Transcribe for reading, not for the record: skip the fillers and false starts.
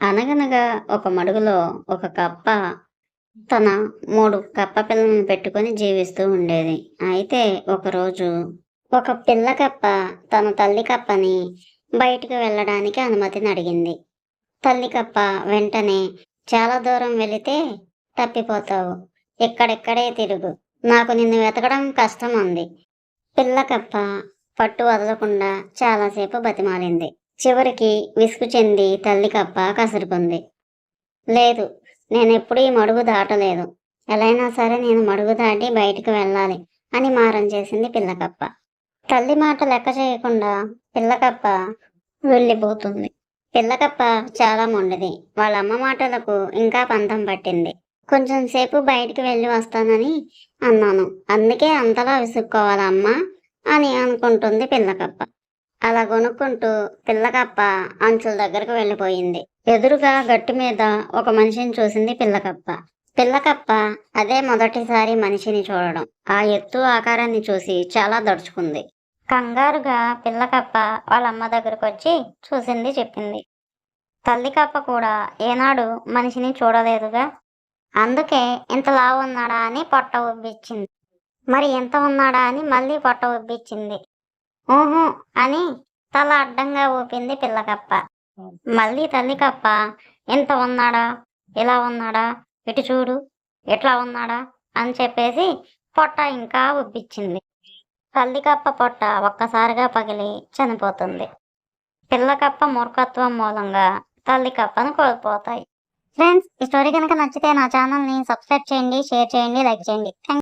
అనగనగా ఒక మడుగులో ఒక కప్ప తన 3 కప్ప పిల్లలను పెట్టుకొని జీవిస్తూ ఉండేది. అయితే ఒకరోజు ఒక పిల్ల కప్ప తన తల్లి కప్పని బయటికి వెళ్ళడానికి అనుమతిని అడిగింది. తల్లి కప్ప వెంటనే చాలా దూరం వెళితే తప్పిపోతావు. ఇక్కడిక్కడే తిరుగు. నాకు నిన్ను వెతకడం కష్టం అంది. పిల్ల కప్ప పట్టు వదలకుండా చాలాసేపు బతిమాలింది. చివరికి విసుగు చెంది తల్లి కప్ప కసురుకుంది. లేదు, నేనెప్పుడూ ఈ మడుగు దాటలేదు. ఎలా అయినా సరే నేను మడుగు దాటి బయటికి వెళ్ళాలి అని మారం చేసింది పిల్లకప్ప. తల్లి మాట లెక్క చేయకుండా పిల్లకప్ప వెళ్ళిపోతుంది. పిల్లకప్ప చాలా మొండిది. వాళ్ళమ్మ మాటలకు ఇంకా పంతం పట్టింది. కొంచెం సేపు బయటికి వెళ్ళి వస్తానని అన్నాను. అందుకే అంతలా విసుక్కోవాలా అమ్మా అని అనుకుంటుంది పిల్లకప్ప. అలా గొనుక్కుంటూ పిల్లకప్ప అంచుల దగ్గరకు వెళ్ళిపోయింది. ఎదురుగా గట్టు మీద ఒక మనిషిని చూసింది పిల్లకప్ప. పిల్లకప్ప అదే మొదటిసారి మనిషిని చూడడం. ఆ ఎత్తు ఆకారాన్ని చూసి చాలా దడుచుకుంది. కంగారుగా పిల్లకప్ప వాళ్ళమ్మ దగ్గరకు వచ్చి చూసింది చెప్పింది. తల్లి కప్ప కూడా ఏనాడు మనిషిని చూడలేదుగా, అందుకే ఇంత లావు ఉన్నాడా అని పొట్ట ఉబ్బిచ్చింది. మరి ఎంత ఉన్నాడా అని మళ్ళీ పొట్ట ఉబ్బిచ్చింది. ఊహు అని తల అడ్డంగా ఊపింది పిల్లకప్ప. మళ్ళీ తల్లి కప్ప ఇంత ఉన్నాడా, ఇలా ఉన్నాడా, ఇటు చూడు, ఇట్లా ఉన్నాడా అని చెప్పేసి పొట్ట ఇంకా ఉబ్బిచ్చింది. తల్లి కప్ప పొట్ట ఒక్కసారిగా పగిలి చనిపోతుంది. పిల్లకప్ప మూర్ఖత్వం మూలంగా తల్లి కప్పను కోల్పోతాయి. ఫ్రెండ్స్, ఈ స్టోరీ కనుక నచ్చితే నా ఛానల్ని సబ్స్క్రైబ్ చేయండి, షేర్ చేయండి, లైక్ చేయండి.